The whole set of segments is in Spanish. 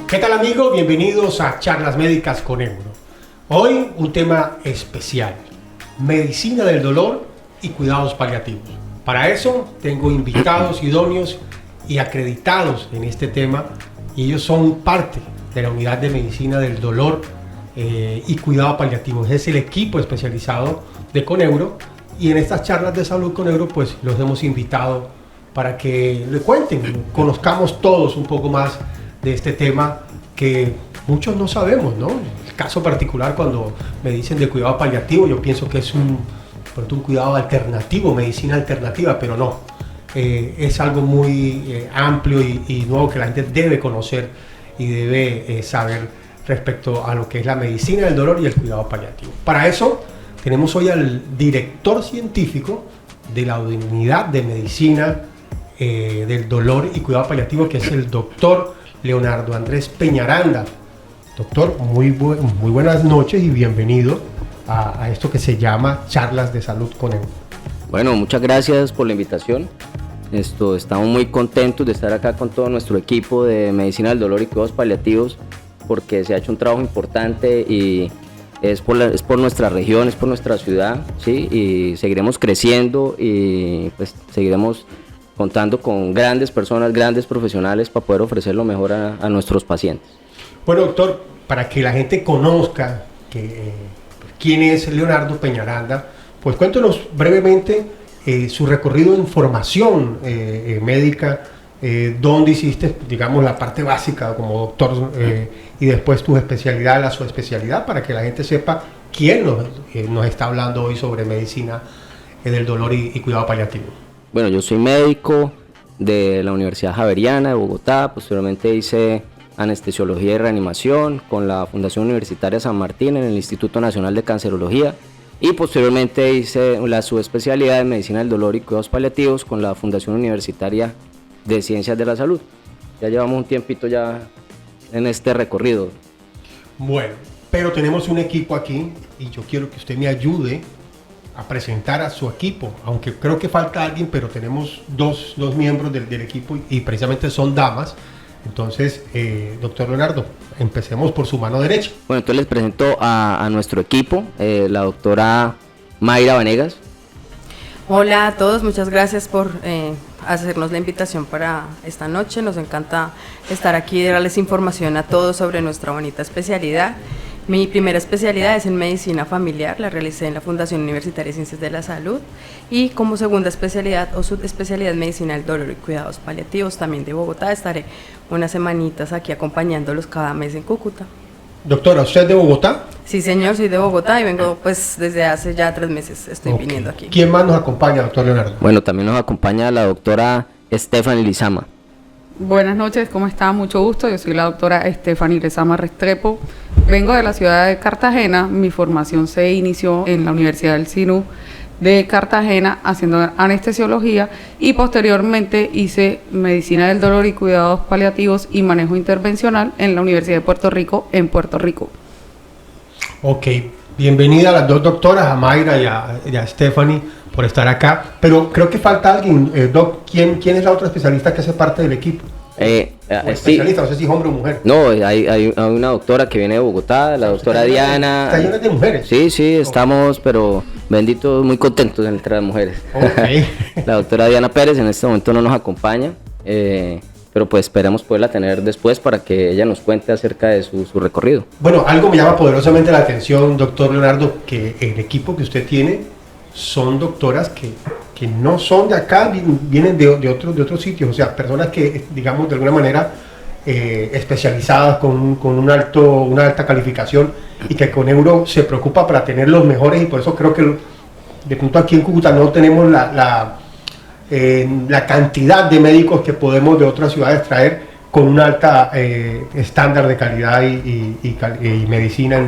¿Qué tal, amigos? Bienvenidos a Charlas Médicas con Euro. Hoy un tema especial: medicina del dolor y cuidados paliativos. Para eso tengo invitados idóneos y acreditados en este tema, y ellos son parte de la unidad de medicina del dolor y cuidado paliativo. Es el equipo especializado de Coneuro, y en estas charlas de salud con Euro pues los hemos invitado para que le cuenten, conozcamos todos un poco más de este tema que muchos no sabemos, ¿no? El caso particular, cuando me dicen de cuidado paliativo, yo pienso que es un cuidado alternativo, medicina alternativa, pero no. Es algo muy amplio y nuevo que la gente debe conocer y debe saber respecto a lo que es la medicina del dolor y el cuidado paliativo. Para eso tenemos hoy al director científico de la unidad de medicina del dolor y cuidado paliativo, que es el doctor Leonardo Andrés Peñaranda. Doctor, muy buenas noches y bienvenido a esto que se llama Charlas de Salud con Euro. Bueno, muchas gracias por la invitación. Estamos muy contentos de estar acá con todo nuestro equipo de medicina del dolor y cuidados paliativos, porque se ha hecho un trabajo importante y es por nuestra región, es por nuestra ciudad, ¿sí? Y seguiremos creciendo y pues seguiremos contando con grandes personas, grandes profesionales para poder ofrecer lo mejor a nuestros pacientes. Bueno, doctor, para que la gente conozca quién es Leonardo Peñaranda, pues cuéntenos brevemente su recorrido en formación médica, dónde hiciste, digamos, la parte básica como doctor y después tu especialidad, la subespecialidad, para que la gente sepa quién nos está hablando hoy sobre medicina del dolor y cuidado paliativo. Bueno, yo soy médico de la Universidad Javeriana de Bogotá, posteriormente hice anestesiología y reanimación con la Fundación Universitaria San Martín en el Instituto Nacional de Cancerología, y posteriormente hice la subespecialidad de medicina del dolor y cuidados paliativos con la Fundación Universitaria de Ciencias de la Salud. Ya llevamos un tiempito ya en este recorrido. Bueno, pero tenemos un equipo aquí y yo quiero que usted me ayude a presentar a su equipo, aunque creo que falta alguien, pero tenemos dos miembros del equipo y precisamente son damas. Entonces, doctor Leonardo, empecemos por su mano derecha. Bueno, entonces les presento a nuestro equipo, la doctora Mayra Vanegas. Hola a todos, muchas gracias por hacernos la invitación para esta noche. Nos encanta estar aquí y darles información a todos sobre nuestra bonita especialidad. Mi primera especialidad es en medicina familiar, la realicé en la Fundación Universitaria de Ciencias de la Salud, y como segunda especialidad o subespecialidad medicina del dolor y cuidados paliativos también de Bogotá. Estaré unas semanitas aquí acompañándolos cada mes en Cúcuta. Doctora, ¿usted es de Bogotá? Sí, señor, soy de Bogotá y vengo pues desde hace ya 3 meses estoy viniendo aquí. ¿Quién más nos acompaña, doctor Leonardo? Bueno, también nos acompaña la doctora Stephanie Lizama. Buenas noches, ¿cómo está? Mucho gusto. Yo soy la doctora Stephanie Lezama Restrepo. Vengo de la ciudad de Cartagena. Mi formación se inició en la Universidad del CINU de Cartagena haciendo anestesiología, y posteriormente hice medicina del dolor y cuidados paliativos y manejo intervencional en la Universidad de Puerto Rico, en Puerto Rico. Ok, bienvenida a las dos doctoras, a Mayra y a Stephanie, por estar acá, pero creo que falta alguien. Doc, ¿quién es la otra especialista que hace parte del equipo? Especialista, no sé si es hombre o mujer. No, hay una doctora que viene de Bogotá, la doctora Diana. ¿Está llena de mujeres? Sí, estamos, pero benditos, muy contentos en el trabajo de mujeres. Okay. La doctora Diana Pérez en este momento no nos acompaña, pero pues esperamos poderla tener después para que ella nos cuente acerca de su recorrido. Bueno, algo me llama poderosamente la atención, doctor Leonardo, que el equipo que usted tiene son doctoras que no son de acá, vienen de otros sitios, o sea, personas que, digamos, de alguna manera especializadas con una alta calificación, y que con Euro se preocupa para tener los mejores, y por eso creo que de pronto aquí en Cúcuta no tenemos la cantidad de médicos que podemos de otras ciudades traer con un alta estándar de calidad y medicina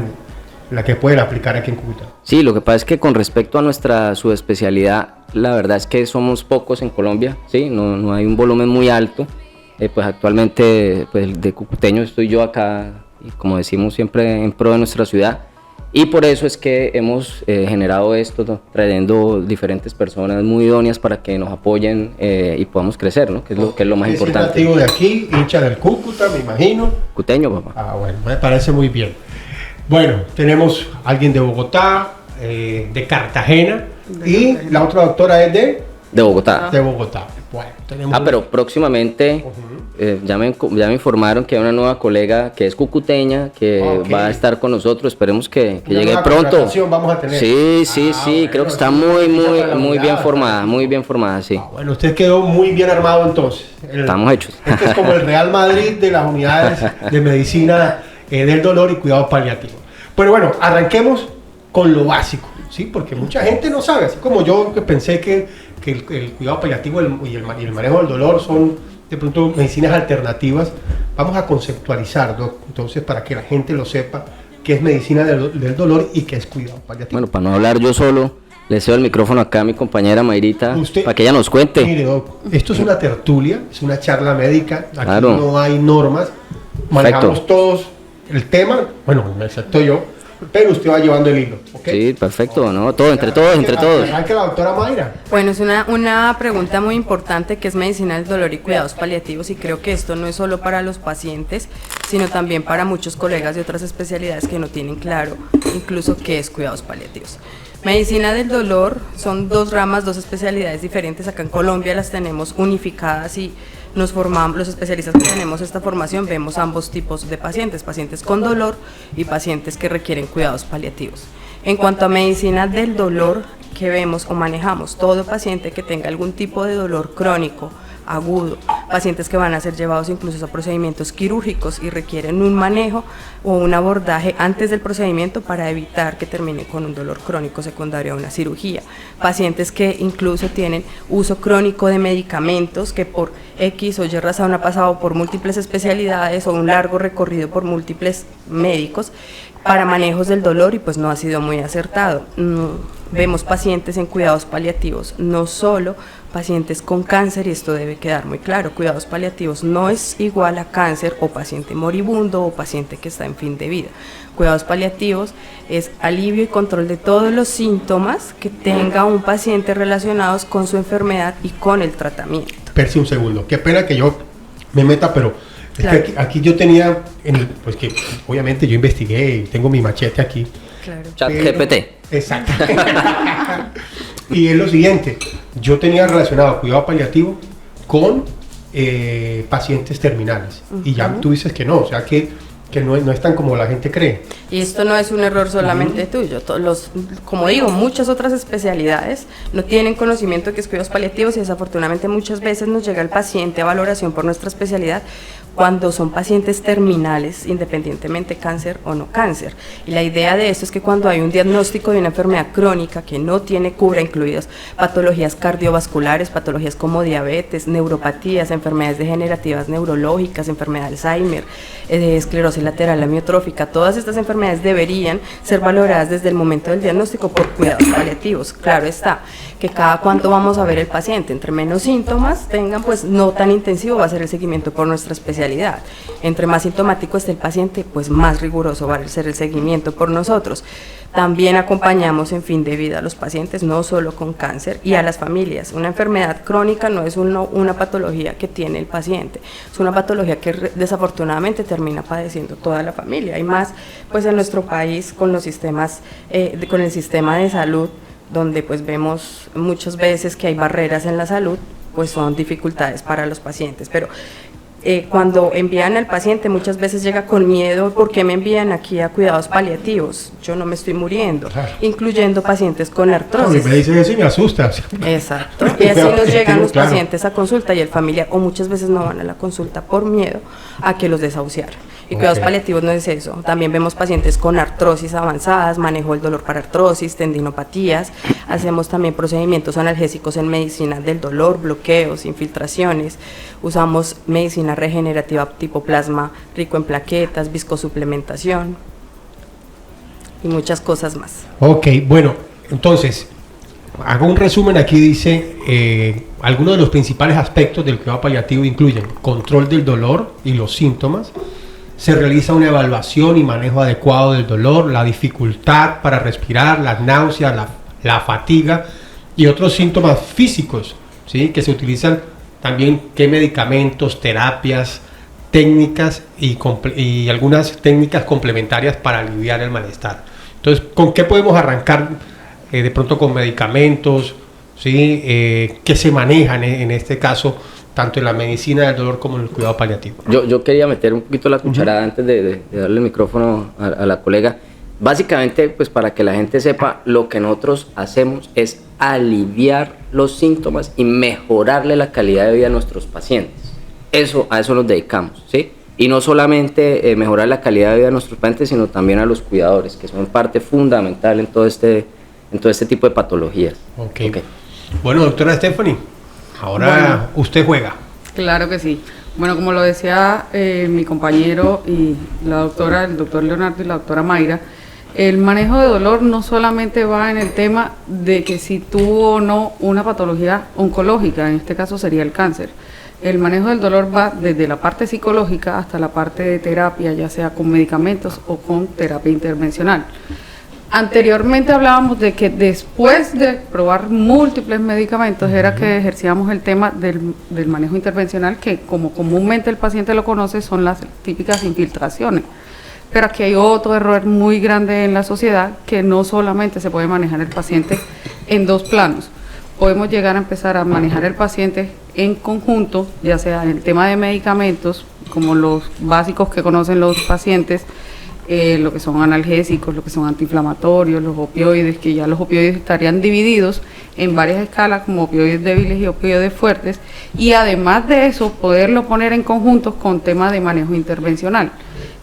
la que pueden aplicar aquí en Cúcuta. Sí, lo que pasa es que con respecto a nuestra subespecialidad, la verdad es que somos pocos en Colombia, ¿sí? No hay un volumen muy alto. Pues actualmente, pues de cucuteño estoy yo acá, y como decimos siempre, en pro de nuestra ciudad. Y por eso es que hemos generado esto, ¿no? Trayendo diferentes personas muy idóneas para que nos apoyen y podamos crecer, ¿no? Que es lo más importante. Es nativo de aquí, hincha del Cúcuta, me imagino. Cuteño, papá. Ah, bueno, me parece muy bien. Bueno, tenemos a alguien de Bogotá, de Cartagena, y la otra doctora es De Bogotá. de Bogotá. Bueno, tenemos Pero próximamente ya me informaron que hay una nueva colega que es cucuteña, que Ok. va a estar con nosotros. Esperemos que Una llegue nueva pronto. contratación vamos a tener. Sí, sí, Ah, sí, bueno, creo que está eso es muy, noticia muy, para la muy bien unidad. formada, muy bien formada, sí. Ah, bueno, usted quedó muy bien armado entonces. Estamos hechos. Este es como el Real Madrid de las unidades de medicina del dolor y cuidados paliativos. Pero bueno, arranquemos con lo básico, ¿sí? Porque mucha gente no sabe, así como yo que pensé que el cuidado paliativo y el manejo del dolor son de pronto medicinas alternativas. Vamos a conceptualizar, Doc, entonces, para que la gente lo sepa, qué es medicina del dolor y qué es cuidado paliativo. Bueno, para no hablar yo solo, le cedo el micrófono acá a mi compañera Mayrita Usted- para que ella nos cuente. Mire, Doc, esto es una tertulia, es una charla médica, aquí Claro. no hay normas, manejamos todos el tema, bueno, excepto yo, pero usted va llevando el hilo, ¿ok? Sí, perfecto, ¿no? Todo, entre todos, entre todos. Arranque la doctora Mayra. Bueno, es una pregunta muy importante que es medicina del dolor y cuidados paliativos, y creo que esto no es solo para los pacientes, sino también para muchos colegas de otras especialidades que no tienen claro incluso qué es cuidados paliativos. Medicina del dolor son dos ramas, dos especialidades diferentes. Acá en Colombia las tenemos unificadas y nos formamos, los especialistas que tenemos esta formación, vemos ambos tipos de pacientes, pacientes con dolor y pacientes que requieren cuidados paliativos. En cuanto a medicina del dolor, que vemos o manejamos todo paciente que tenga algún tipo de dolor crónico, agudo, pacientes que van a ser llevados incluso a procedimientos quirúrgicos y requieren un manejo o un abordaje antes del procedimiento para evitar que termine con un dolor crónico secundario a una cirugía. Pacientes que incluso tienen uso crónico de medicamentos que por X o Y razón ha pasado por múltiples especialidades o un largo recorrido por múltiples médicos para manejos del dolor y pues no ha sido muy acertado. Vemos pacientes en cuidados paliativos, no solo pacientes con cáncer, y esto debe quedar muy claro. Cuidados paliativos no es igual a cáncer o paciente moribundo o paciente que está en fin de vida. Cuidados paliativos es alivio y control de todos los síntomas que tenga un paciente relacionados con su enfermedad y con el tratamiento. Percy, un segundo. Qué pena que yo me meta, pero es Claro. que aquí yo tenía, pues que obviamente yo investigué y tengo mi machete aquí. Claro. Chat Pero- GPT. Exacto. Y es lo siguiente, yo tenía relacionado cuidado paliativo con pacientes terminales. Y ya tú dices que no, o sea que no es tan como la gente cree. Y esto no es un error solamente tuyo. Como digo, muchas otras especialidades no tienen conocimiento de que es cuidados paliativos y desafortunadamente muchas veces nos llega el paciente a valoración por nuestra especialidad cuando son pacientes terminales, independientemente cáncer o no cáncer. Y la idea de esto es que cuando hay un diagnóstico de una enfermedad crónica que no tiene cura, incluidas patologías cardiovasculares, patologías como diabetes, neuropatías, enfermedades degenerativas neurológicas, enfermedad de Alzheimer, esclerosis lateral amiotrófica, todas estas enfermedades deberían ser valoradas desde el momento del diagnóstico por cuidados paliativos. Claro está que cada cuánto vamos a ver el paciente, entre menos síntomas tengan, pues no tan intensivo va a ser el seguimiento por nuestra especialidad. Entre más sintomático esté el paciente, pues más riguroso va a ser el seguimiento por nosotros. También acompañamos en fin de vida a los pacientes, no solo con cáncer, y a las familias. Una enfermedad crónica no es una patología que tiene el paciente, es una patología que desafortunadamente termina padeciendo toda la familia. Y más, pues en nuestro país con los sistemas, con el sistema de salud, donde pues vemos muchas veces que hay barreras en la salud, pues son dificultades para los pacientes. Pero cuando envían al paciente muchas veces llega con miedo, ¿por qué me envían aquí a cuidados paliativos? Yo no me estoy muriendo, Claro. incluyendo pacientes con No, y artrosis. me dices eso y me asusta. Exacto, y así nos llegan los Claro. pacientes a consulta y el familiar, o muchas veces no van a la consulta por miedo a que los desahuciaran. Y cuidados Ok. paliativos no es eso. También vemos pacientes con artrosis avanzadas, manejo del dolor para artrosis, tendinopatías. Hacemos también procedimientos analgésicos en medicina del dolor, bloqueos, infiltraciones. Usamos medicina regenerativa tipo plasma rico en plaquetas, viscosuplementación y muchas cosas más. Ok, bueno, entonces, hago un resumen aquí, dice, algunos de los principales aspectos del cuidado paliativo incluyen control del dolor y los síntomas, se realiza una evaluación y manejo adecuado del dolor, la dificultad para respirar, las náuseas, la fatiga y otros síntomas físicos, ¿sí? Que se utilizan también, qué medicamentos, terapias, técnicas y algunas técnicas complementarias para aliviar el malestar. Entonces, ¿con qué podemos arrancar? De pronto con medicamentos, ¿sí? Que se manejan en este caso, tanto en la medicina del dolor como en el cuidado paliativo. Yo quería meter un poquito la cucharada antes de darle el micrófono a la colega. Básicamente, pues para que la gente sepa, lo que nosotros hacemos es aliviar los síntomas y mejorarle la calidad de vida a nuestros pacientes. A eso nos dedicamos, ¿sí? Y no solamente mejorar la calidad de vida de nuestros pacientes, sino también a los cuidadores, que son parte fundamental en todo este tipo de patologías. Okay. Bueno, doctora Stephanie, ahora usted juega. Claro que sí. Bueno, como lo decía mi compañero y el doctor Leonardo y la doctora Mayra, el manejo de dolor no solamente va en el tema de que si tuvo o no una patología oncológica, en este caso sería el cáncer. El manejo del dolor va desde la parte psicológica hasta la parte de terapia, ya sea con medicamentos o con terapia intervencional. Anteriormente hablábamos de que después de probar múltiples medicamentos era que ejercíamos el tema del manejo intervencional, que como comúnmente el paciente lo conoce son las típicas infiltraciones. Pero aquí hay otro error muy grande en la sociedad, que no solamente se puede manejar el paciente en dos planos. Podemos llegar a empezar a manejar el paciente en conjunto, ya sea en el tema de medicamentos, como los básicos que conocen los pacientes, lo que son analgésicos, lo que son antiinflamatorios, los opioides, que ya los opioides estarían divididos en varias escalas, como opioides débiles y opioides fuertes, y además de eso, poderlo poner en conjunto con temas de manejo intervencional.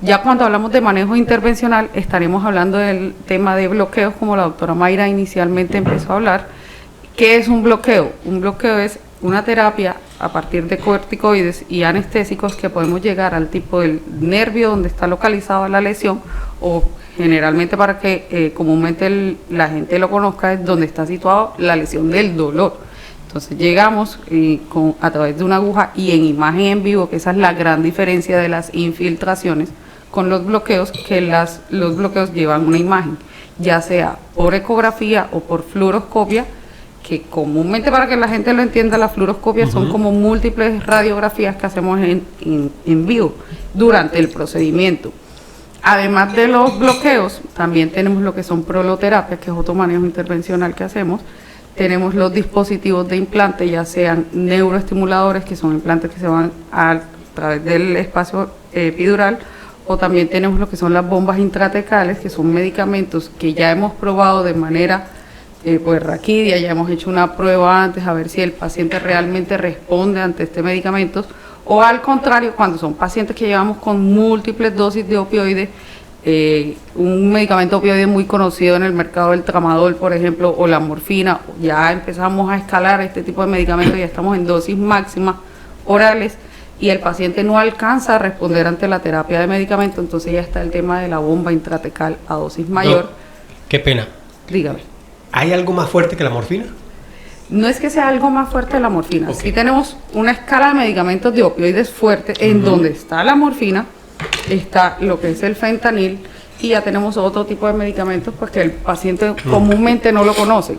Ya cuando hablamos de manejo intervencional, estaremos hablando del tema de bloqueos, como la doctora Mayra inicialmente empezó a hablar. ¿Qué es un bloqueo? Un bloqueo es una terapia a partir de corticoides y anestésicos que podemos llegar al tipo del nervio donde está localizada la lesión, o generalmente, para que comúnmente la gente lo conozca, es donde está situada la lesión del dolor. Entonces llegamos a través de una aguja y en imagen en vivo, que esa es la gran diferencia de las infiltraciones con los bloqueos, que los bloqueos llevan una imagen, ya sea por ecografía o por fluoroscopia, que comúnmente, para que la gente lo entienda, las fluoroscopias son como múltiples radiografías que hacemos en vivo durante el procedimiento. Además de los bloqueos, también tenemos lo que son proloterapias, que es otro manejo intervencional que hacemos. Tenemos los dispositivos de implante, ya sean neuroestimuladores, que son implantes que se van a través del espacio epidural, o también tenemos lo que son las bombas intratecales, que son medicamentos que ya hemos probado de manera pues raquidia, ya hemos hecho una prueba antes a ver si el paciente realmente responde ante este medicamento, o al contrario, cuando son pacientes que llevamos con múltiples dosis de opioides, un medicamento opioide muy conocido en el mercado, el tramadol, por ejemplo, o la morfina, ya empezamos a escalar este tipo de medicamentos, ya estamos en dosis máximas orales y el paciente no alcanza a responder ante la terapia de medicamento, entonces ya está el tema de la bomba intratecal a dosis mayor. No, qué pena. Dígame. ¿Hay algo más fuerte que la morfina? No es que sea algo más fuerte de la morfina. Okay. Sí tenemos una escala de medicamentos de opioides fuertes, en donde está la morfina, está lo que es el fentanil, y ya tenemos otro tipo de medicamentos pues que el paciente comúnmente no lo conoce.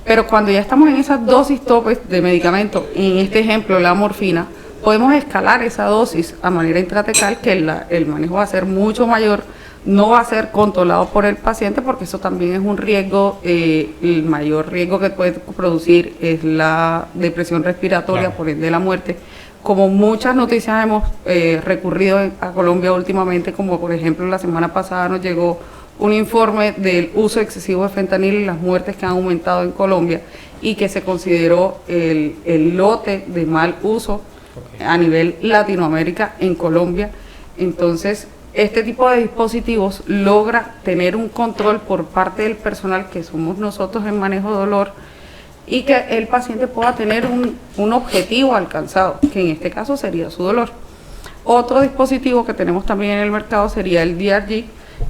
Pero cuando ya estamos en esas dosis topes de medicamentos, en este ejemplo la morfina, podemos escalar esa dosis a manera intratecal, que el manejo va a ser mucho mayor, no va a ser controlado por el paciente, porque eso también es un riesgo. El mayor riesgo que puede producir es la depresión respiratoria, claro, por ende la muerte. Como muchas noticias hemos recurrido a Colombia últimamente, como por ejemplo la semana pasada nos llegó un informe del uso excesivo de fentanil y las muertes que han aumentado en Colombia, y que se consideró el lote de mal uso a nivel Latinoamérica en Colombia. Entonces, este tipo de dispositivos logra tener un control por parte del personal, que somos nosotros en manejo de dolor, y que el paciente pueda tener un objetivo alcanzado, que en este caso sería su dolor. Otro dispositivo que tenemos también en el mercado sería el DRG.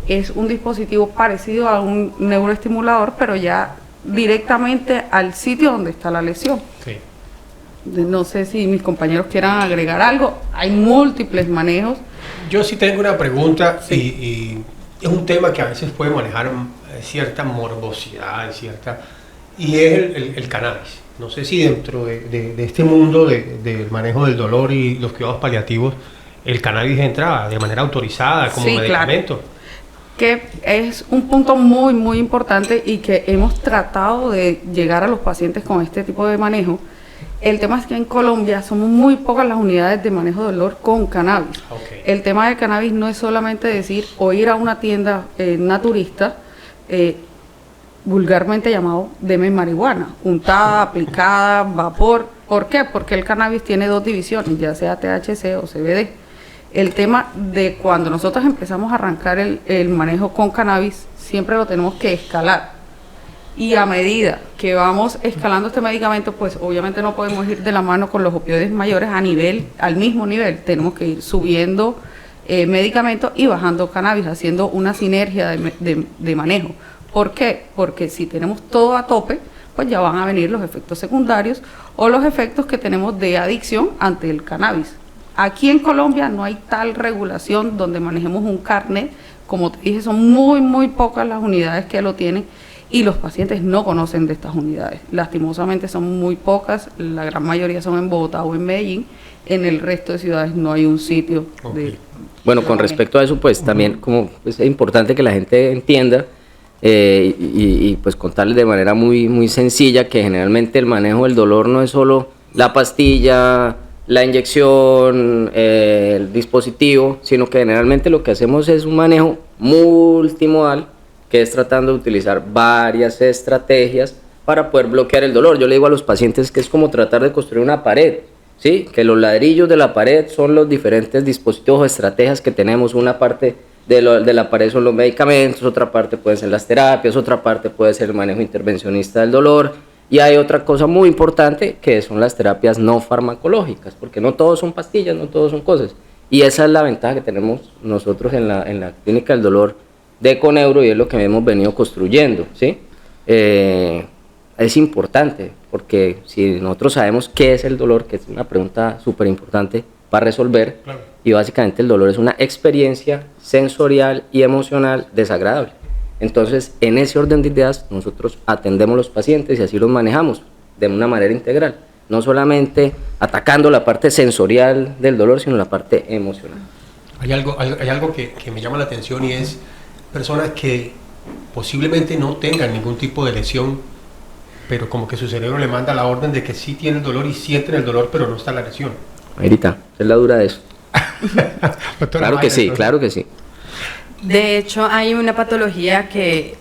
Es un dispositivo parecido a un neuroestimulador, pero ya directamente al sitio donde está la lesión. Sí. No sé si mis compañeros quieran agregar algo. Hay múltiples manejos. Yo sí tengo una pregunta y es un tema que a veces puede manejar cierta morbosidad, y es el cannabis. No sé si dentro de este mundo del manejo del dolor y los cuidados paliativos, el cannabis entra de manera autorizada como medicamento. Claro. Que es un punto muy, muy importante y que hemos tratado de llegar a los pacientes con este tipo de manejo. El tema es que en Colombia somos muy pocas las unidades de manejo de dolor con cannabis. Okay. El tema del cannabis no es solamente decir o ir a una tienda naturista, vulgarmente llamado deme marihuana, untada, aplicada, vapor. ¿Por qué? Porque el cannabis tiene dos divisiones, ya sea THC o CBD. El tema de cuando nosotros empezamos a arrancar el manejo con cannabis, siempre lo tenemos que escalar. Y a medida que vamos escalando este medicamento, pues obviamente no podemos ir de la mano con los opioides mayores al mismo nivel. Tenemos que ir subiendo medicamentos y bajando cannabis, haciendo una sinergia de manejo. ¿Por qué? Porque si tenemos todo a tope, pues ya van a venir los efectos secundarios o los efectos que tenemos de adicción ante el cannabis. Aquí en Colombia no hay tal regulación donde manejemos un carnet. Como te dije, son muy, muy pocas las unidades que lo tienen y los pacientes no conocen de estas unidades. Lastimosamente son muy pocas, la gran mayoría son en Bogotá o en Medellín. En el resto de ciudades no hay un sitio de... Bueno, con respecto a eso, pues también como es importante que la gente entienda y pues contarles de manera muy, muy sencilla que generalmente el manejo del dolor no es solo la pastilla, la inyección, el dispositivo, sino que generalmente lo que hacemos es un manejo multimodal, que es tratando de utilizar varias estrategias para poder bloquear el dolor. Yo le digo a los pacientes que es como tratar de construir una pared, ¿sí? Que los ladrillos de la pared son los diferentes dispositivos o estrategias que tenemos. Una parte de la pared son los medicamentos, otra parte pueden ser las terapias, otra parte puede ser el manejo intervencionista del dolor. Y hay otra cosa muy importante que son las terapias no farmacológicas, porque no todos son pastillas, no todos son cosas. Y esa es la ventaja que tenemos nosotros en la clínica del dolor de Econeuro y es lo que hemos venido construyendo, ¿sí? Es importante porque si nosotros sabemos qué es el dolor, que es una pregunta súper importante para resolver, claro. Y básicamente el dolor es una experiencia sensorial y emocional desagradable. Entonces, en ese orden de ideas, nosotros atendemos a los pacientes y así los manejamos de una manera integral, no solamente atacando la parte sensorial del dolor, sino la parte emocional. Hay algo que me llama la atención y es personas que posiblemente no tengan ningún tipo de lesión, pero como que su cerebro le manda la orden de que sí tienen dolor y sienten el dolor, pero no está la lesión. Ahorita, es la dura de eso. Claro que sí, claro que sí. De hecho, hay una patología que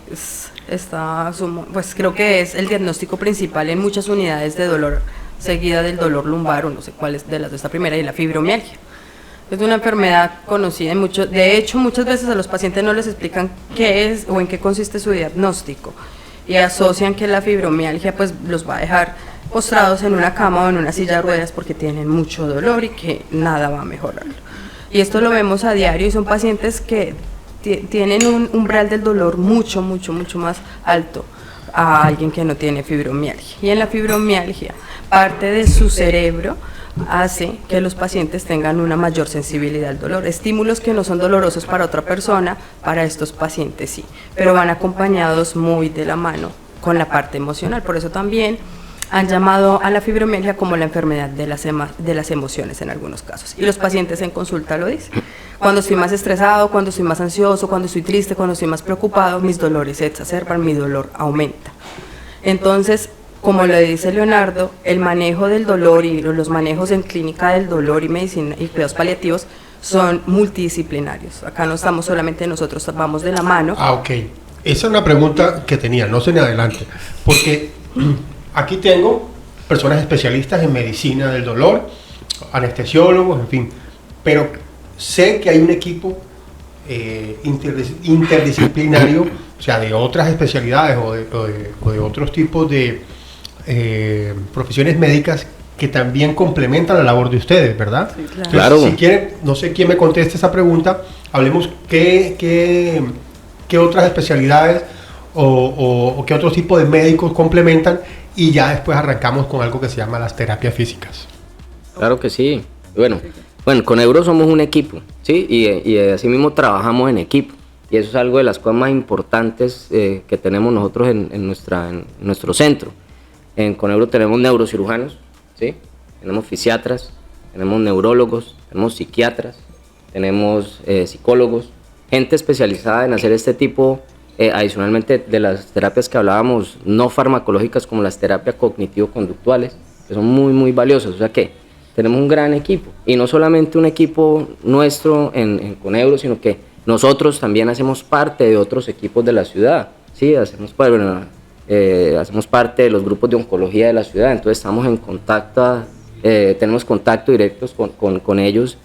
pues creo que es el diagnóstico principal en muchas unidades de dolor, seguida del dolor lumbar, o no sé cuál es de las de esta primera, y la fibromialgia. Es una enfermedad conocida en muchos, de hecho muchas veces a los pacientes no les explican qué es o en qué consiste su diagnóstico y asocian que la fibromialgia pues los va a dejar postrados en una cama o en una silla de ruedas porque tienen mucho dolor y que nada va a mejorarlo. Y esto lo vemos a diario y son pacientes que tienen un umbral del dolor mucho más alto a alguien que no tiene fibromialgia. Y en la fibromialgia, parte de su cerebro hace que los pacientes tengan una mayor sensibilidad al dolor. Estímulos que no son dolorosos para otra persona, para estos pacientes sí, pero van acompañados muy de la mano con la parte emocional. Por eso también han llamado a la fibromialgia como la enfermedad de las emociones en algunos casos. Y los pacientes en consulta lo dicen. Cuando estoy más estresado, cuando estoy más ansioso, cuando estoy triste, cuando estoy más preocupado, mis dolores se exacerban, mi dolor aumenta. Entonces, como lo dice Leonardo, el manejo del dolor y los manejos en clínica del dolor y medicina y cuidados paliativos son multidisciplinarios. Acá no estamos solamente nosotros, vamos de la mano. Ok. Esa es una pregunta que tenía, no sé ni adelante, porque aquí tengo personas especialistas en medicina del dolor, anestesiólogos, en fin, pero sé que hay un equipo interdisciplinario, o sea, de otras especialidades o de otros tipos de profesiones médicas que también complementan la labor de ustedes, ¿verdad? Sí, claro. Entonces, Claro. si quieren, no sé quién me conteste esa pregunta, hablemos qué otras especialidades o qué otros tipos de médicos complementan y ya después arrancamos con algo que se llama las terapias físicas. Claro que sí. Bueno, Bueno, con Euro somos un equipo, ¿sí? Y así mismo trabajamos en equipo. Y eso es algo de las cosas más importantes que tenemos nosotros en nuestro centro. Con Euro tenemos neurocirujanos, ¿sí? Tenemos fisiatras, tenemos neurólogos, tenemos psiquiatras, tenemos psicólogos, gente especializada en hacer este tipo, adicionalmente de las terapias que hablábamos, no farmacológicas como las terapias cognitivo-conductuales, que son muy, muy valiosas. O sea que tenemos un gran equipo, y no solamente un equipo nuestro con Euro, sino que nosotros también hacemos parte de otros equipos de la ciudad, ¿sí? Hacemos parte de los grupos de oncología de la ciudad, entonces estamos en contacto, tenemos contacto directos con ellos,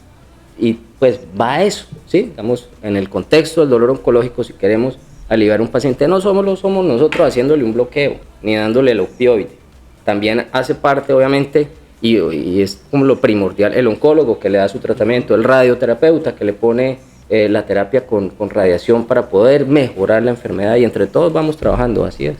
y pues va a eso, ¿sí? Estamos en el contexto del dolor oncológico. Si queremos aliviar a un paciente, no somos nosotros haciéndole un bloqueo, ni dándole el opioide. También hace parte, obviamente, y es como lo primordial, el oncólogo que le da su tratamiento, el radioterapeuta que le pone la terapia con radiación para poder mejorar la enfermedad, y entre todos vamos trabajando, así es.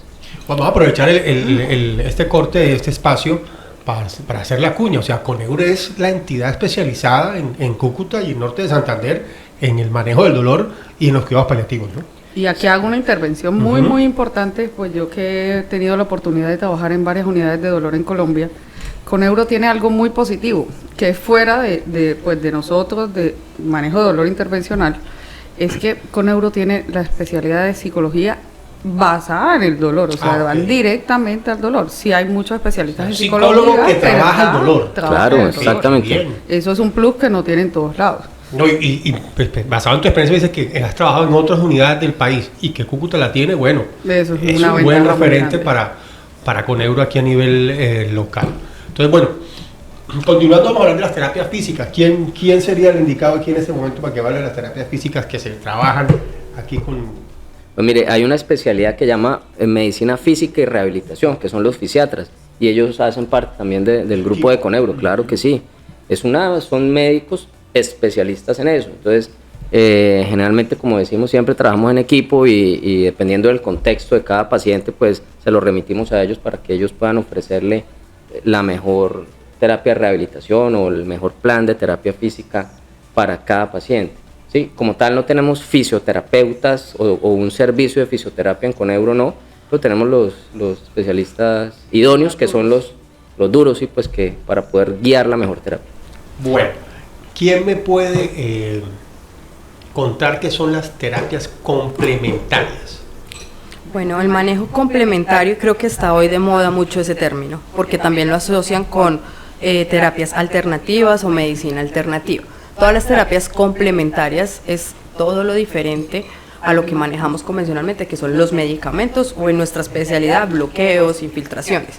Vamos a aprovechar este corte, este espacio, para hacer la cuña. O sea, Coneuro es la entidad especializada en Cúcuta y el norte de Santander en el manejo del dolor y en los cuidados paliativos, ¿no? Y aquí hago una intervención muy, muy importante, pues yo que he tenido la oportunidad de trabajar en varias unidades de dolor en Colombia. Coneuro tiene algo muy positivo, que es fuera de nosotros, de manejo de dolor intervencional, es que Coneuro tiene la especialidad de psicología basada en el dolor, o sea, van directamente al dolor. Sí hay muchos especialistas en psicología. Psicólogo que trabaja el dolor. Claro, exactamente. Eso es un plus que no tiene en todos lados. No, pues, basado en tu experiencia, dices que has trabajado en otras unidades del país y que Cúcuta la tiene. Bueno, eso es un buen referente para Coneuro aquí a nivel local. Entonces, bueno, continuando, vamos a hablar de las terapias físicas. ¿Quién sería el indicado aquí en este momento para que hable de las terapias físicas que se trabajan aquí con...? Pues mire, hay una especialidad que llama medicina física y rehabilitación, que son los fisiatras, y ellos hacen parte también del grupo de Coneuro, claro que sí. Son médicos especialistas en eso. Entonces, generalmente, como decimos, siempre trabajamos en equipo, y dependiendo del contexto de cada paciente, pues se lo remitimos a ellos para que ellos puedan ofrecerle la mejor terapia de rehabilitación o el mejor plan de terapia física para cada paciente. ¿Sí? Como tal, no tenemos fisioterapeutas o un servicio de fisioterapia en Coneuro, no, pero tenemos los especialistas idóneos, que son los duros, ¿sí? Pues que para poder guiar la mejor terapia. Bueno, ¿quién me puede contar qué son las terapias complementarias? Bueno, el manejo complementario, creo que está hoy de moda mucho ese término, porque también lo asocian con terapias alternativas o medicina alternativa. Todas las terapias complementarias es todo lo diferente a lo que manejamos convencionalmente, que son los medicamentos o en nuestra especialidad bloqueos, infiltraciones.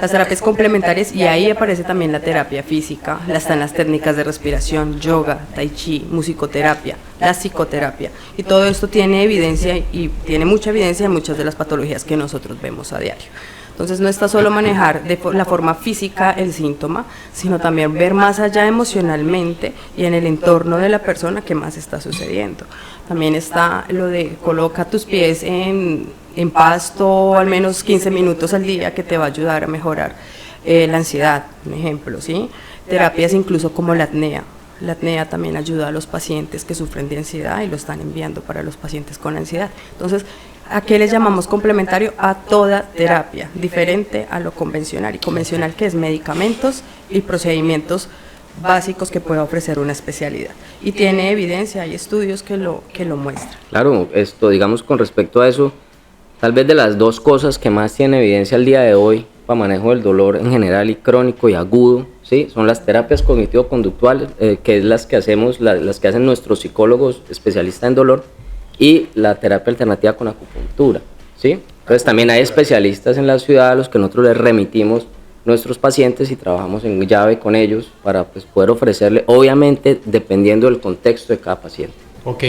Las terapias complementarias, y ahí aparece también la terapia física, están las técnicas de respiración, yoga, tai chi, musicoterapia, la psicoterapia, y todo esto tiene evidencia, y tiene mucha evidencia en muchas de las patologías que nosotros vemos a diario. Entonces no está solo manejar de la forma física el síntoma, sino también ver más allá emocionalmente y en el entorno de la persona qué más está sucediendo. También está lo de coloca tus pies en pasto al menos 15 minutos al día, que te va a ayudar a mejorar la ansiedad, un ejemplo, ¿sí? Terapias incluso como la apnea. La apnea también ayuda a los pacientes que sufren de ansiedad y lo están enviando para los pacientes con ansiedad. Entonces, ¿a qué le llamamos complementario? A toda terapia, diferente a lo convencional. Y convencional, que es medicamentos y procedimientos básicos que pueda ofrecer una especialidad. Y tiene evidencia, hay estudios que lo muestran. Claro, digamos, con respecto a eso, tal vez de las dos cosas que más tienen evidencia al día de hoy para manejo del dolor en general y crónico y agudo, ¿sí? Son las terapias cognitivo-conductuales, que es las que hacemos, las que hacen nuestros psicólogos especialistas en dolor, y la terapia alternativa con acupuntura, ¿sí? Entonces también hay especialistas en la ciudad a los que nosotros les remitimos nuestros pacientes y trabajamos en llave con ellos para, pues, poder ofrecerle, obviamente dependiendo del contexto de cada paciente. Ok,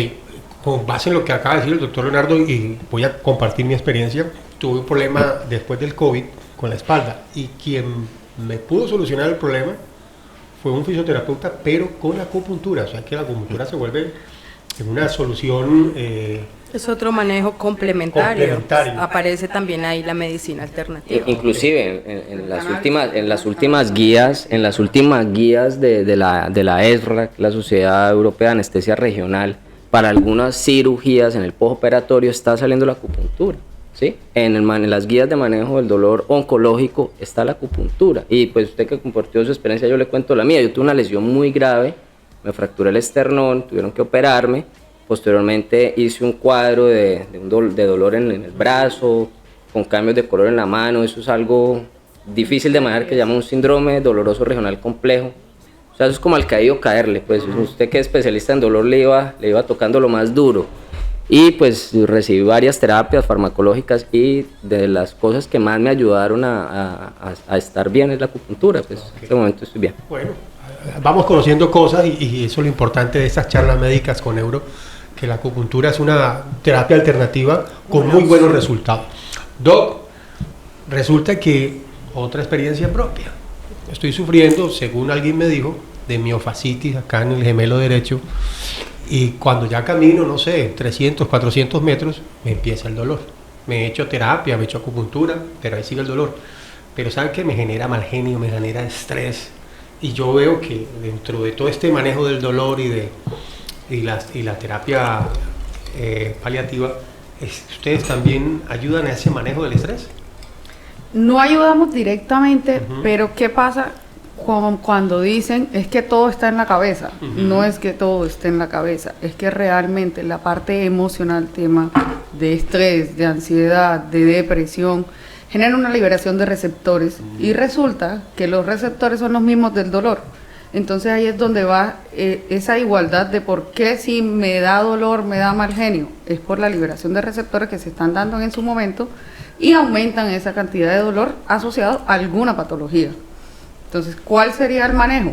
con base en lo que acaba de decir el doctor Leonardo, y voy a compartir mi experiencia, tuve un problema después del COVID con la espalda, y quien me pudo solucionar el problema fue un fisioterapeuta, pero con acupuntura. O sea que la acupuntura se vuelve una solución Es otro manejo complementario. Complementario. Aparece también ahí la medicina alternativa. Inclusive en las últimas guías de la ESRA, la Sociedad Europea de Anestesia Regional, para algunas cirugías en el postoperatorio está saliendo la acupuntura, ¿sí? En las guías de manejo del dolor oncológico está la acupuntura. Y pues usted que compartió su experiencia, yo le cuento la mía. Yo tuve una lesión muy grave, me fracturé el esternón, tuvieron que operarme. Posteriormente hice un cuadro de dolor en el brazo, con cambios de color en la mano. Eso es algo difícil de manejar, que se llama un síndrome doloroso regional complejo. O sea, eso es como al caído caerle, pues usted que es especialista en dolor le iba tocando lo más duro. Y pues recibí varias terapias farmacológicas, y de las cosas que más me ayudaron a estar bien es la acupuntura. Pues en este momento estoy bien. Bueno, vamos conociendo cosas y eso es lo importante de estas charlas médicas con Neuro, que la acupuntura es una terapia alternativa con muy buenos resultados. Doc, resulta que otra experiencia propia. Estoy sufriendo, según alguien me dijo, de miofascitis acá en el gemelo derecho, y cuando ya camino, no sé, 300, 400 metros, me empieza el dolor. Me he hecho terapia, me he hecho acupuntura, pero ahí sigue el dolor. Pero ¿saben qué? Me genera mal genio, me genera estrés, y yo veo que dentro de todo este manejo del dolor y la terapia paliativa, ¿ustedes también ayudan a ese manejo del estrés? No ayudamos directamente, pero ¿qué pasa cuando dicen es que todo está en la cabeza? No es que todo esté en la cabeza, es que realmente la parte emocional, tema de estrés, de ansiedad, de depresión, genera una liberación de receptores, y resulta que los receptores son los mismos del dolor. Entonces ahí es donde va esa igualdad de por qué si me da dolor, me da mal genio. Es por la liberación de receptores que se están dando en su momento y aumentan esa cantidad de dolor asociado a alguna patología. Entonces, ¿cuál sería el manejo?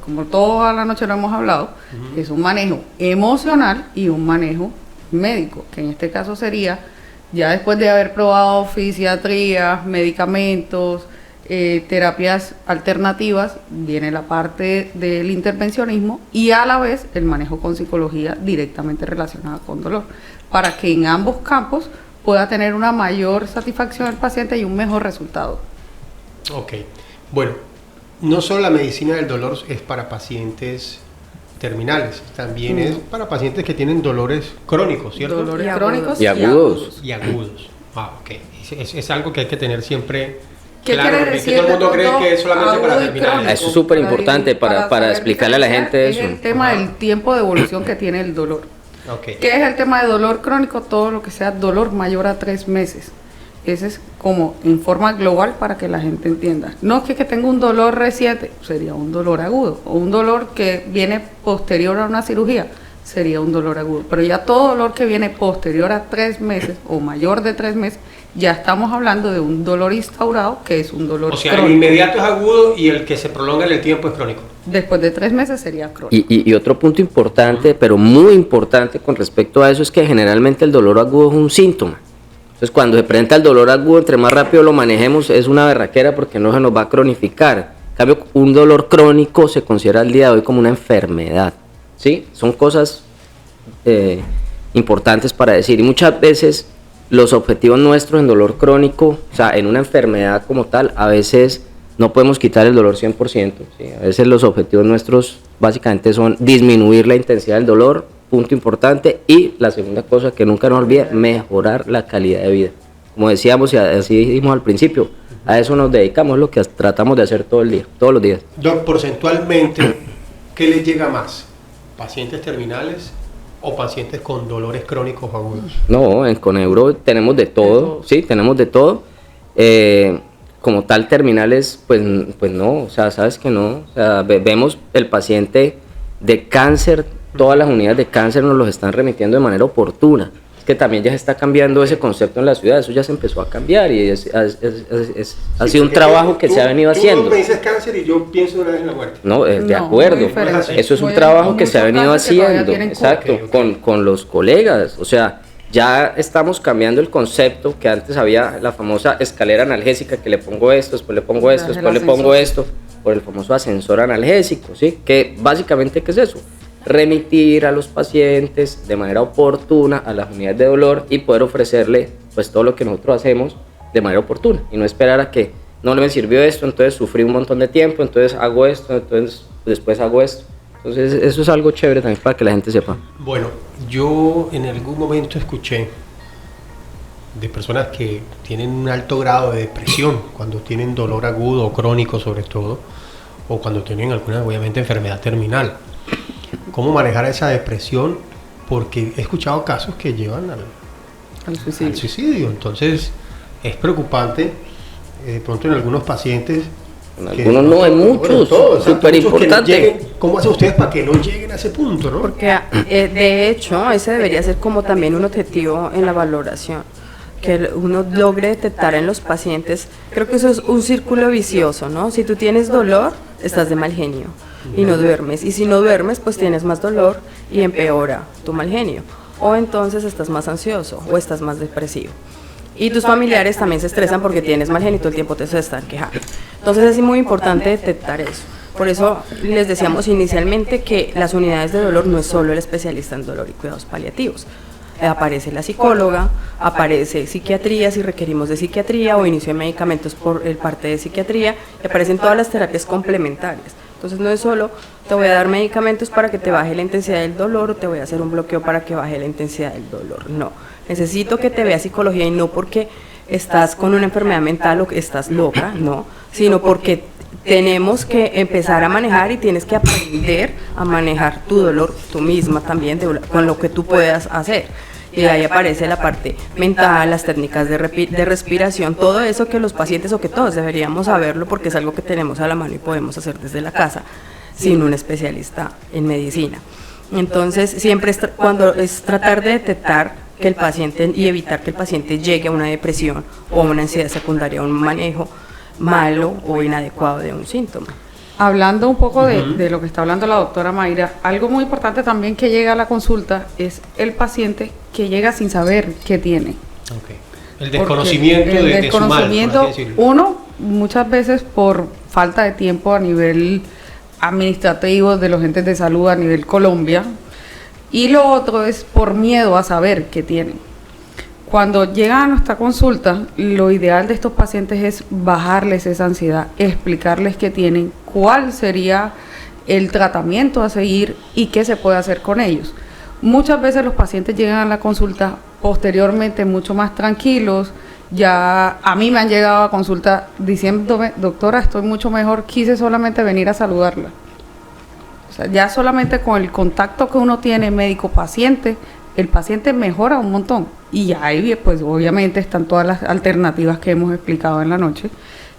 Como toda la noche lo hemos hablado, es un manejo emocional y un manejo médico, que en este caso sería, ya después de haber probado fisiatría, medicamentos, terapias alternativas, viene la parte del intervencionismo y a la vez el manejo con psicología directamente relacionada con dolor, para que en ambos campos pueda tener una mayor satisfacción el paciente y un mejor resultado. Ok, bueno, no solo la medicina del dolor es para pacientes terminales, también es para pacientes que tienen dolores crónicos, ¿cierto? Dolores crónicos y agudos. Y agudos. Ah, ok. Es algo que hay que tener siempre ¿Qué claro, quiere porque decir todo el mundo cree de que es solamente para agudo y terminales. crónico? Eso es súper importante para saber explicarle a la gente diferenciar, eso. es el tema del tiempo de evolución que tiene el dolor. Ok. ¿Qué es el tema de dolor crónico? Todo lo que sea dolor mayor a 3 meses. Ese es como en forma global para que la gente entienda. No es que tenga un dolor reciente, sería un dolor agudo. O un dolor que viene posterior a una cirugía, sería un dolor agudo. Pero ya todo dolor que viene posterior a 3 meses o mayor de 3 meses, ya estamos hablando de un dolor instaurado, que es un dolor O sea, crónico. el inmediato es agudo y el que se prolonga en el tiempo es crónico. Después de 3 meses sería crónico. Y otro punto importante, pero muy importante con respecto a eso, es que generalmente el dolor agudo es un síntoma. Entonces, cuando se presenta el dolor agudo, entre más rápido lo manejemos, es una berraquera porque no se nos va a cronificar. En cambio, un dolor crónico se considera al día de hoy como una enfermedad, ¿sí? Son cosas importantes para decir. Y muchas veces los objetivos nuestros en dolor crónico, o sea, en una enfermedad como tal, a veces no podemos quitar el dolor 100%, ¿sí? A veces los objetivos nuestros básicamente son disminuir la intensidad del dolor, punto importante, y la segunda cosa que nunca nos olvide, mejorar la calidad de vida. Como decíamos y así dijimos al principio, a eso nos dedicamos, es lo que tratamos de hacer todo el día, todos los días. Doc, porcentualmente, ¿qué les llega más? ¿Pacientes terminales o pacientes con dolores crónicos agudos? No, en Coneuro tenemos de todo, sí, tenemos de todo. Como tal, terminales, pues no, o sea, sabes que no. O sea, vemos el paciente de cáncer, todas las unidades de cáncer nos los están remitiendo de manera oportuna. Es que también ya se está cambiando ese concepto en la ciudad, eso ya se empezó a cambiar y ha sido un trabajo que se ha venido haciendo. Tú me dices cáncer y yo pienso una vez en la muerte. No, de No, acuerdo, muy diferente. eso es un Muy- trabajo que muchos se ha venido casos que todavía haciendo, tienen exacto, ok. con los colegas, o sea, ya estamos cambiando el concepto que antes había la famosa escalera analgésica, que le pongo esto, después le pongo esto, El después le pongo ascensor. esto, por el famoso ascensor analgésico, ¿sí? Que básicamente, ¿qué es eso? remitir a los pacientes de manera oportuna a las unidades de dolor y poder ofrecerle pues todo lo que nosotros hacemos de manera oportuna y no esperar a que no me sirvió esto, entonces sufrí un montón de tiempo, entonces hago esto, entonces después hago esto. Entonces eso es algo chévere también para que la gente sepa. Bueno, yo en algún momento escuché de personas que tienen un alto grado de depresión cuando tienen dolor agudo o crónico sobre todo, o cuando tienen alguna, obviamente, enfermedad terminal. ¿Cómo manejar esa depresión? Porque he escuchado casos que llevan al suicidio. Entonces es preocupante, de pronto en algunos pacientes. Algunos no, hay muchos, súper importante. ¿Cómo hacen ustedes para que no lleguen a ese punto, no? Porque de hecho ese debería ser como también un objetivo en la valoración, que uno logre detectar en los pacientes. Creo que eso es un círculo vicioso, ¿no? Si tú tienes dolor, estás de mal genio y no duermes, y si no duermes, pues tienes más dolor y empeora tu mal genio, o entonces estás más ansioso o estás más depresivo. Y tus familiares también se estresan porque tienes mal genio y todo el tiempo te están quejando. Entonces es muy importante detectar eso. Por eso les decíamos inicialmente que las unidades de dolor no es solo el especialista en dolor y cuidados paliativos. Aparece la psicóloga, aparece psiquiatría si requerimos de psiquiatría o inicio de medicamentos por el parte de psiquiatría, y aparecen todas las terapias complementarias. Entonces no es solo te voy a dar medicamentos para que te baje la intensidad del dolor o te voy a hacer un bloqueo para que baje la intensidad del dolor, no. Necesito que te vea psicología, y no porque estás con una enfermedad mental o que estás loca, no, sino porque tenemos que empezar a manejar y tienes que aprender a manejar tu dolor tú misma también con lo que tú puedas hacer. Y ahí aparece la parte mental, las técnicas de respiración, todo eso que los pacientes o que todos deberíamos saberlo porque es algo que tenemos a la mano y podemos hacer desde la casa sin un especialista en medicina. Entonces siempre cuando es tratar de detectar que el paciente y evitar que el paciente llegue a una depresión o a una ansiedad secundaria, a un manejo malo o inadecuado de un síntoma. Hablando un poco de lo que está hablando la doctora Mayra, algo muy importante también que llega a la consulta es el paciente que llega sin saber qué tiene. Okay. El desconocimiento de su mal, por así decirlo. Uno, muchas veces por falta de tiempo a nivel administrativo de los entes de salud a nivel Colombia, y lo otro es por miedo a saber qué tienen. Cuando llegan a nuestra consulta, lo ideal de estos pacientes es bajarles esa ansiedad, explicarles qué tienen, cuál sería el tratamiento a seguir y qué se puede hacer con ellos. Muchas veces los pacientes llegan a la consulta posteriormente mucho más tranquilos. Ya a mí me han llegado a consulta diciéndome, doctora, estoy mucho mejor, quise solamente venir a saludarla. O sea, ya solamente con el contacto que uno tiene médico-paciente, el paciente mejora un montón. Y ya ahí, pues obviamente están todas las alternativas que hemos explicado en la noche,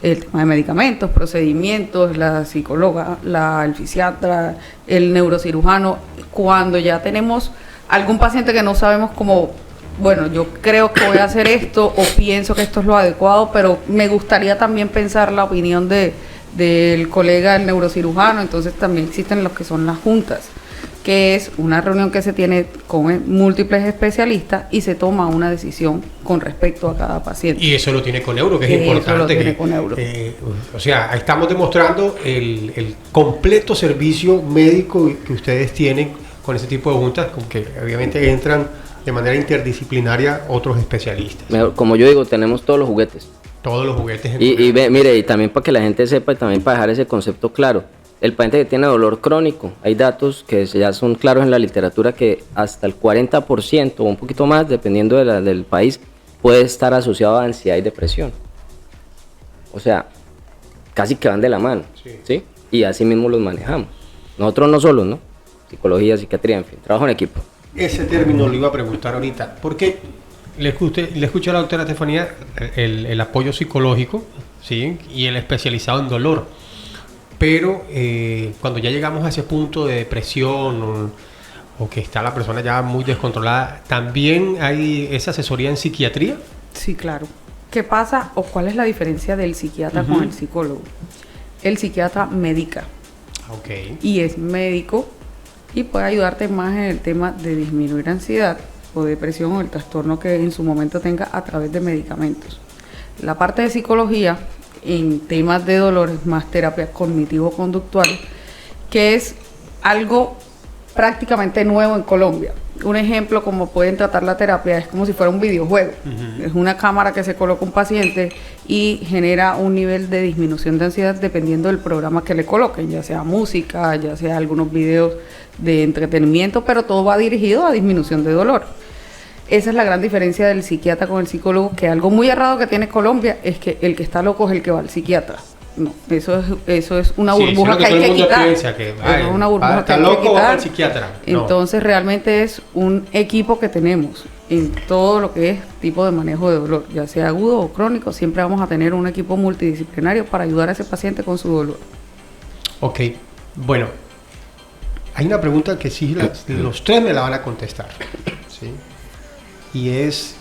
el tema de medicamentos, procedimientos, la psicóloga, el fisiatra, el neurocirujano. Cuando ya tenemos algún paciente que no sabemos cómo, bueno, yo creo que voy a hacer esto o pienso que esto es lo adecuado, pero me gustaría también pensar la opinión del colega, el neurocirujano. Entonces también existen los que son las juntas, que es una reunión que se tiene con múltiples especialistas y se toma una decisión con respecto a cada paciente. Y eso lo tiene Coneuro, que es importante. Eso lo tiene Coneuro. O sea, ahí estamos demostrando el completo servicio médico que ustedes tienen con ese tipo de juntas, con que obviamente entran de manera interdisciplinaria otros especialistas. Como yo digo, tenemos todos los juguetes. Todos los juguetes. Mire, y también para que la gente sepa y también para dejar ese concepto claro. El paciente que tiene dolor crónico, hay datos que ya son claros en la literatura que hasta el 40% o un poquito más, dependiendo del país, puede estar asociado a ansiedad y depresión. O sea, casi que van de la mano, ¿sí? Y así mismo los manejamos. Nosotros no solos, ¿no? Psicología, psiquiatría, en fin, trabajo en equipo. Ese término lo iba a preguntar ahorita, porque le escuché a la doctora Estefanía el apoyo psicológico, ¿sí? Y el especializado en dolor. Pero cuando ya llegamos a ese punto de depresión o que está la persona ya muy descontrolada, ¿también hay esa asesoría en psiquiatría? Sí, claro. ¿Qué pasa o cuál es la diferencia del psiquiatra con el psicólogo? El psiquiatra medica. Okay. Y es médico y puede ayudarte más en el tema de disminuir ansiedad o depresión o el trastorno que en su momento tenga a través de medicamentos. La parte de psicología en temas de dolor es más terapia cognitivo-conductual, que es algo prácticamente nuevo en Colombia. Un ejemplo como pueden tratar la terapia es como si fuera un videojuego. Es una cámara que se coloca un paciente y genera un nivel de disminución de ansiedad dependiendo del programa que le coloquen, ya sea música, ya sea algunos videos de entretenimiento, pero todo va dirigido a disminución de dolor. Esa es la gran diferencia del psiquiatra con el psicólogo, que algo muy errado que tiene Colombia es que el que está loco es el que va al psiquiatra. No, eso es una burbuja que hay que quitar. Es una burbuja que hay que quitar. Psiquiatra. Entonces realmente es un equipo que tenemos en todo lo que es tipo de manejo de dolor, ya sea agudo o crónico, siempre vamos a tener un equipo multidisciplinario para ayudar a ese paciente con su dolor. Ok, bueno, hay una pregunta que sí los tres me la van a contestar, ¿sí? Y es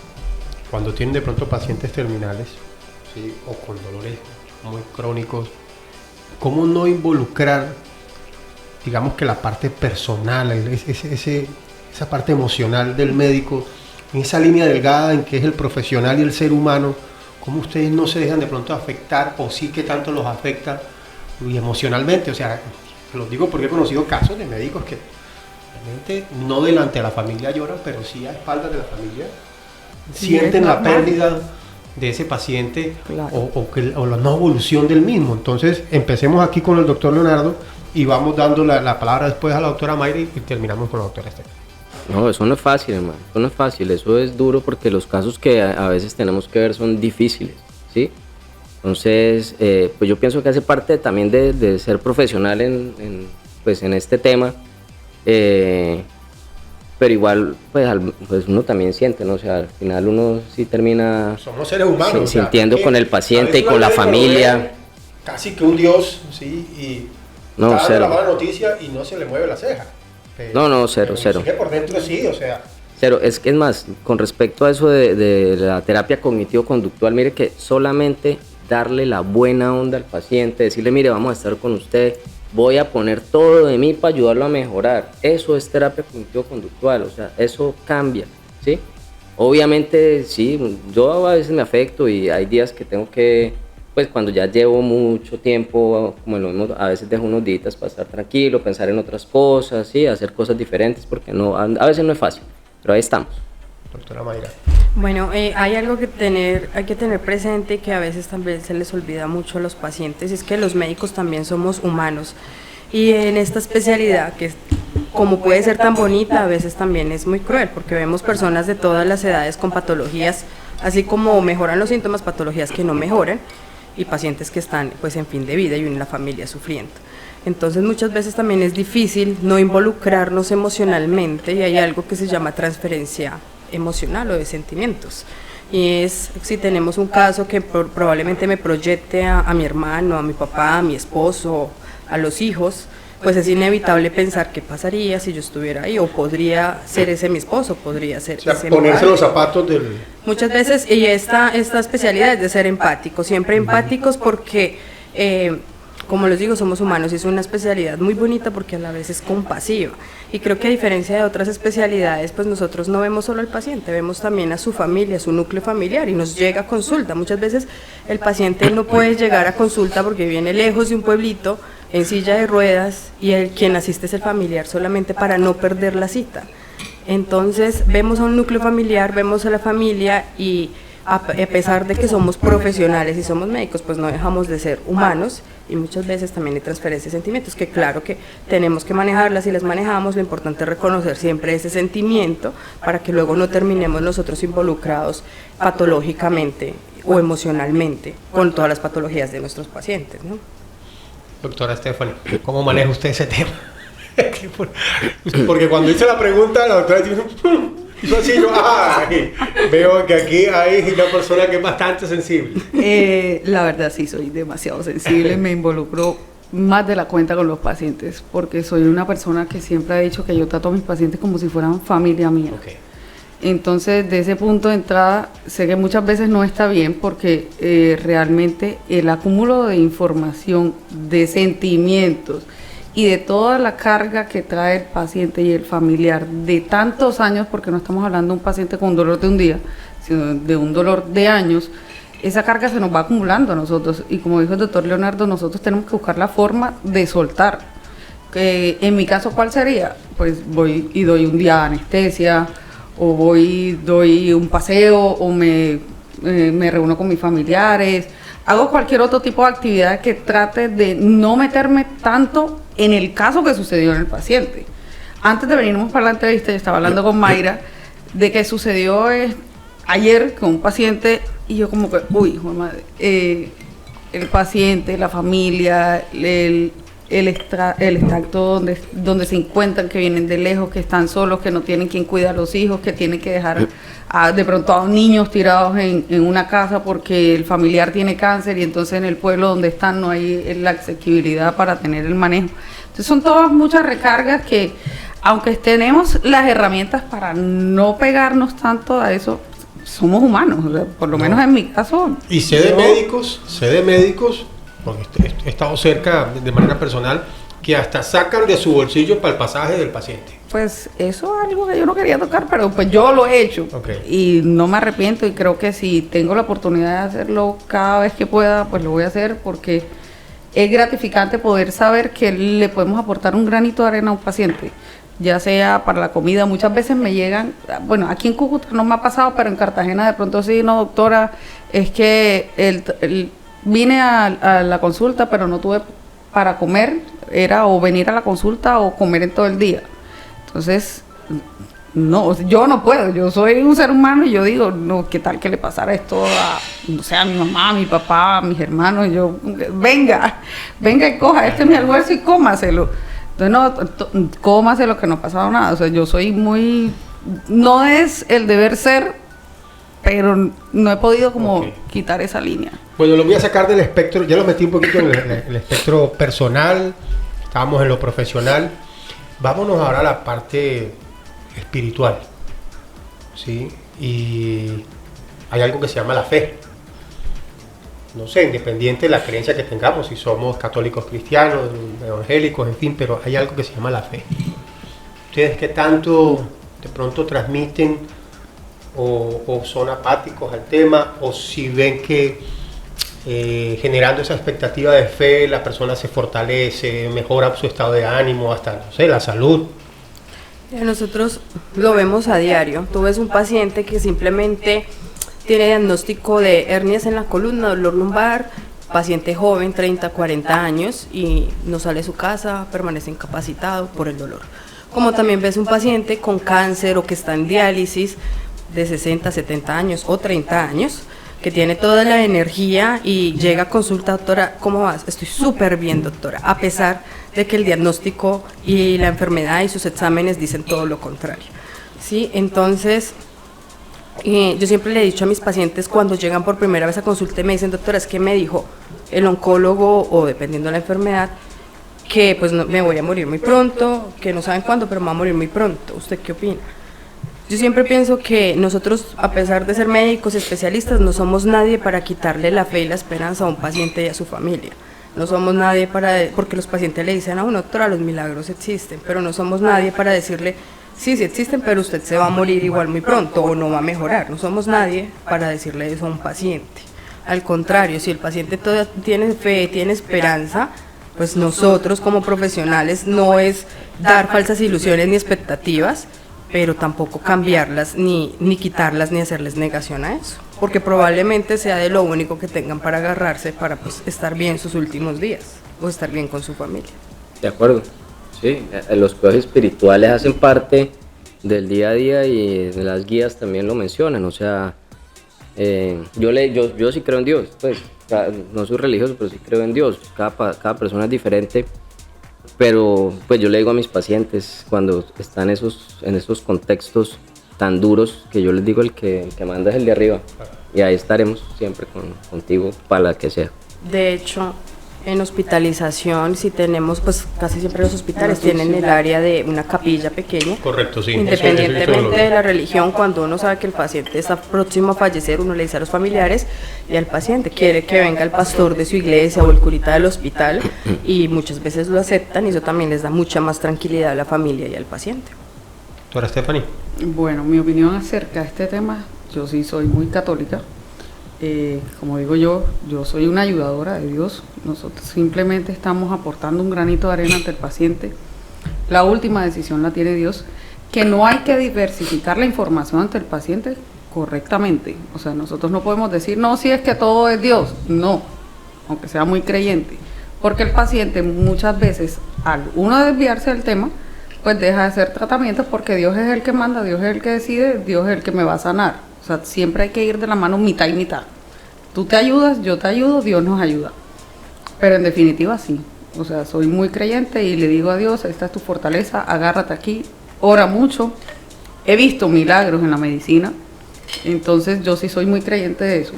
cuando tienen de pronto pacientes terminales, ¿sí? O con dolores muy crónicos, ¿cómo no involucrar, digamos que la parte personal, esa parte emocional del médico, en esa línea delgada en que es el profesional y el ser humano? ¿Cómo ustedes no se dejan de pronto afectar, o sí que tanto los afecta y emocionalmente? O sea, los digo porque he conocido casos de médicos que realmente no delante de la familia lloran, pero sí a espaldas de la familia sienten la pérdida de ese paciente, claro, o la no evolución del mismo. Entonces empecemos aquí con el doctor Leonardo y vamos dando la palabra después a la doctora Mayra y terminamos con la doctora Esther. No, eso no es fácil, hermano, eso no es fácil, eso es duro porque los casos que a veces tenemos que ver son difíciles, ¿sí? Entonces, pues yo pienso que hace parte también de ser profesional en este tema, pero igual pues uno también siente, ¿no? O sea, al final uno sí termina, somos seres humanos, sintiendo con el paciente y con la familia. Casi que un dios, ¿sí? Y no, está cero. La mala noticia y no se le mueve la ceja. Cero. Que por dentro sí, o sea. Cero, es más, con respecto a eso de la terapia cognitivo-conductual, mire que solamente darle la buena onda al paciente, decirle, mire, vamos a estar con usted, voy a poner todo de mí para ayudarlo a mejorar. Eso es terapia cognitivo-conductual, o sea, eso cambia, ¿sí? Obviamente, sí, yo a veces me afecto y hay días que tengo que, pues cuando ya llevo mucho tiempo, como lo vemos, a veces dejo unos días para estar tranquilo, pensar en otras cosas, ¿sí? Hacer cosas diferentes, porque a veces no es fácil, pero ahí estamos. Doctora Mayra. Bueno, hay algo que hay que tener presente, que a veces también se les olvida mucho a los pacientes, es que los médicos también somos humanos, y en esta especialidad, que como puede ser tan bonita, a veces también es muy cruel, porque vemos personas de todas las edades con patologías, así como mejoran los síntomas, patologías que no mejoran, y pacientes que están pues en fin de vida y en la familia sufriendo. Entonces muchas veces también es difícil no involucrarnos emocionalmente, y hay algo que se llama transferencia emocional o de sentimientos, y es si tenemos un caso que probablemente me proyecte a mi hermano, a mi papá, a mi esposo, a los hijos, pues es inevitable pensar qué pasaría si yo estuviera ahí, o podría ser ese mi esposo, podría ser, o sea, ese ponerse los zapatos del... Muchas veces, y esta especialidad es de ser empáticos, siempre empáticos, porque como les digo, somos humanos, y es una especialidad muy bonita porque a la vez es compasiva, y creo que a diferencia de otras especialidades, pues nosotros no vemos solo al paciente, vemos también a su familia, a su núcleo familiar, y nos llega a consulta. Muchas veces el paciente no puede llegar a consulta porque viene lejos de un pueblito, en silla de ruedas, y quien asiste es el familiar, solamente para no perder la cita. Entonces vemos a un núcleo familiar, vemos a la familia, y a pesar de que somos profesionales y somos médicos, pues no dejamos de ser humanos, y muchas veces también hay transferencia de sentimientos, que claro que tenemos que manejarlas, y las manejamos. Lo importante es reconocer siempre ese sentimiento para que luego no terminemos nosotros involucrados patológicamente o emocionalmente con todas las patologías de nuestros pacientes, ¿no? Doctora Stephanie, ¿cómo maneja usted ese tema? Porque cuando hice la pregunta, la doctora hizo así, veo que aquí hay una persona que es bastante sensible. La verdad sí, soy demasiado sensible, me involucro más de la cuenta con los pacientes, porque soy una persona que siempre ha dicho que yo trato a mis pacientes como si fueran familia mía. Okay. Entonces, de ese punto de entrada, sé que muchas veces no está bien, porque realmente el acúmulo de información, de sentimientos y de toda la carga que trae el paciente y el familiar de tantos años, porque no estamos hablando de un paciente con un dolor de un día, sino de un dolor de años, esa carga se nos va acumulando a nosotros, y como dijo el doctor Leonardo, nosotros tenemos que buscar la forma de soltar. En mi caso, ¿cuál sería? Pues voy y doy un día de anestesia, o voy y doy un paseo, o me reúno con mis familiares. Hago cualquier otro tipo de actividad que trate de no meterme tanto en el caso que sucedió en el paciente. Antes de venirnos para la entrevista, yo estaba hablando con Mayra de que sucedió ayer con un paciente y yo como que, uy, hijo de madre, el paciente, la familia, el extracto donde se encuentran, que vienen de lejos, que están solos, que no tienen quien cuida a los hijos, que tienen que dejar de pronto a niños tirados en una casa porque el familiar tiene cáncer y entonces en el pueblo donde están no hay la accesibilidad para tener el manejo. Entonces son todas muchas recargas que, aunque tenemos las herramientas para no pegarnos tanto a eso, somos humanos, o sea, por lo menos en mi caso. Y sé de médicos, porque he estado cerca de manera personal, que hasta sacan de su bolsillo para el pasaje del paciente. Pues eso es algo que yo no quería tocar, pero pues yo lo he hecho. Okay. Y no me arrepiento y creo que si tengo la oportunidad de hacerlo cada vez que pueda, pues lo voy a hacer porque es gratificante poder saber que le podemos aportar un granito de arena a un paciente, ya sea para la comida. Muchas veces me llegan, bueno, aquí en Cúcuta no me ha pasado, pero en Cartagena de pronto sí, no, doctora, es que vine a la consulta, pero no tuve para comer, era o venir a la consulta o comer en todo el día. Entonces, no, yo no puedo, yo soy un ser humano y yo digo, no, ¿qué tal que le pasara esto no sé, a mi mamá, a mi papá, a mis hermanos? Y yo, venga y coja, este es mi almuerzo y cómaselo. Entonces, no, cómaselo, que no ha pasado nada. O sea, yo soy muy, no es el deber ser, pero no he podido como quitar esa línea. Bueno, lo voy a sacar del espectro, ya lo metí un poquito en el espectro personal, estábamos en lo profesional. Vámonos ahora a la parte espiritual, ¿sí? Y hay algo que se llama la fe. No sé, independiente de la creencia que tengamos, si somos católicos, cristianos, evangélicos, en fin, pero hay algo que se llama la fe. ¿Ustedes qué tanto de pronto transmiten o son apáticos al tema, o si ven que generando esa expectativa de fe la persona se fortalece, mejora su estado de ánimo, hasta, no sé, la salud? Nosotros lo vemos a diario. Tú ves un paciente que simplemente tiene diagnóstico de hernias en la columna, dolor lumbar, paciente joven, 30, 40 años, y no sale de su casa, permanece incapacitado por el dolor. Como también ves un paciente con cáncer o que está en diálisis de 60, 70 años o 30 años, que tiene toda la energía y llega a consulta, doctora, ¿cómo vas? Estoy súper bien, doctora, a pesar de que el diagnóstico y la enfermedad y sus exámenes dicen todo lo contrario, ¿sí? Entonces, yo siempre le he dicho a mis pacientes cuando llegan por primera vez a consulta y me dicen, doctora, es que me dijo el oncólogo, o dependiendo de la enfermedad, que pues me voy a morir muy pronto, que no saben cuándo, pero me voy a morir muy pronto. ¿Usted qué opina? Yo siempre pienso que nosotros, a pesar de ser médicos especialistas, no somos nadie para quitarle la fe y la esperanza a un paciente y a su familia. No somos nadie porque los pacientes le dicen a uno, doctora, los milagros existen, pero no somos nadie para decirle, sí existen, pero usted se va a morir igual muy pronto o no va a mejorar. No somos nadie para decirle eso a un paciente. Al contrario, si el paciente todavía tiene fe, tiene esperanza, pues nosotros como profesionales no es dar falsas ilusiones ni expectativas, pero tampoco cambiarlas, ni quitarlas, ni hacerles negación a eso, porque probablemente sea de lo único que tengan para agarrarse para pues estar bien sus últimos días, o estar bien con su familia. De acuerdo, sí, los cuidados espirituales hacen parte del día a día y las guías también lo mencionan, o sea, yo sí creo en Dios, pues, no soy religioso, pero sí creo en Dios, cada persona es diferente. Pero pues yo le digo a mis pacientes cuando están en esos contextos tan duros, que yo les digo el que manda es el de arriba, y ahí estaremos siempre contigo para la que sea. De hecho, en hospitalización, si tenemos, pues casi siempre los hospitales tienen el área de una capilla pequeña. Correcto, sí. Independientemente de la religión, cuando uno sabe que el paciente está próximo a fallecer, uno le dice a los familiares y al paciente, quiere que venga el pastor de su iglesia o el curita del hospital, y muchas veces lo aceptan, y eso también les da mucha más tranquilidad a la familia y al paciente. Doctora Stephanie. Bueno, mi opinión acerca de este tema, yo sí soy muy católica. Como digo yo soy una ayudadora de Dios. Nosotros simplemente estamos aportando un granito de arena ante el paciente. La última decisión la tiene Dios, que no hay que diversificar la información ante el paciente correctamente. O sea, nosotros no podemos decir, no, si es que todo es Dios. No, aunque sea muy creyente. Porque el paciente muchas veces, al uno desviarse del tema, pues deja de hacer tratamientos porque Dios es el que manda, Dios es el que decide, Dios es el que me va a sanar. O sea, siempre hay que ir de la mano mitad y mitad. Tú te ayudas, yo te ayudo, Dios nos ayuda. Pero en definitiva sí. O sea, soy muy creyente y le digo a Dios, esta es tu fortaleza, agárrate aquí, ora mucho. He visto milagros en la medicina, entonces yo sí soy muy creyente de eso.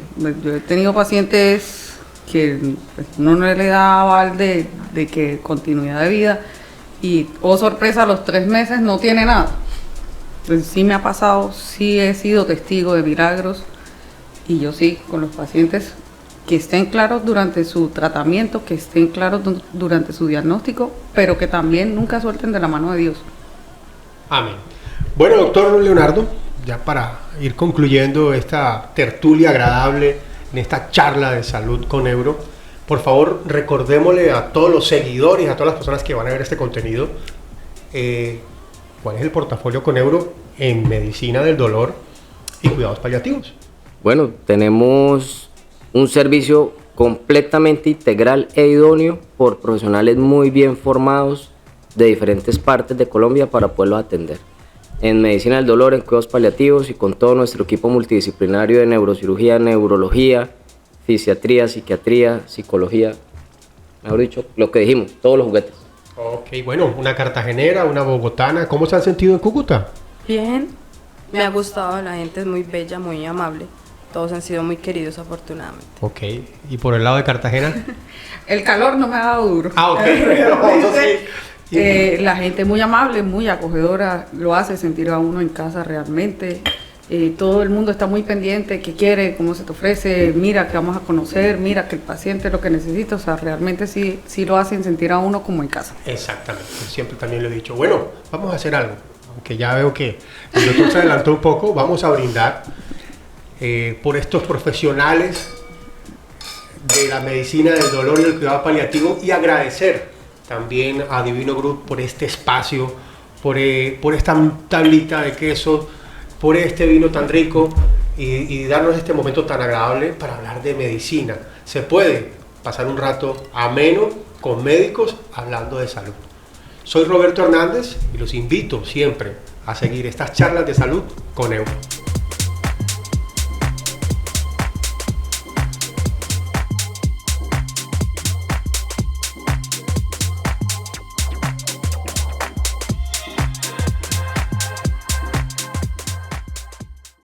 Yo he tenido pacientes que pues, uno no le da aval de que continuidad de vida y, oh sorpresa, a los 3 meses no tiene nada. Entonces sí me ha pasado, sí he sido testigo de milagros y yo sí, con los pacientes que estén claros durante su tratamiento, que estén claros durante su diagnóstico, pero que también nunca suelten de la mano de Dios. Amén. Bueno, doctor Leonardo, ya para ir concluyendo esta tertulia agradable en esta charla de salud con Euro, por favor recordémosle a todos los seguidores, a todas las personas que van a ver este contenido, cuál es el portafolio con Euro en medicina del dolor y cuidados paliativos. Bueno, tenemos un servicio completamente integral e idóneo por profesionales muy bien formados de diferentes partes de Colombia para poderlos atender. En medicina del dolor, en cuidados paliativos y con todo nuestro equipo multidisciplinario de neurocirugía, neurología, fisiatría, psiquiatría, psicología, mejor dicho, lo que dijimos, todos los juguetes. Ok, bueno, una cartagenera, una bogotana, ¿cómo se han sentido en Cúcuta? Bien, me ha gustado, la gente es muy bella, muy amable. Todos han sido muy queridos, afortunadamente. Ok, ¿y por el lado de Cartagena? El calor no me ha dado duro. Ah, ok. Eso sí. La gente muy amable, muy acogedora, lo hace sentir a uno en casa realmente. Todo el mundo está muy pendiente, qué quiere, cómo se te ofrece, mira que vamos a conocer, mira que el paciente es lo que necesita. O sea, realmente sí lo hacen sentir a uno como en casa. Exactamente, siempre también lo he dicho. Bueno, vamos a hacer algo, aunque ya veo que el doctor se adelantó un poco, vamos a brindar por estos profesionales de la medicina del dolor y el cuidado paliativo y agradecer también a Divino Group por este espacio, por esta tablita de queso, por este vino tan rico y darnos este momento tan agradable para hablar de medicina. Se puede pasar un rato ameno con médicos hablando de salud. Soy Roberto Hernández y los invito siempre a seguir estas charlas de salud con Euro.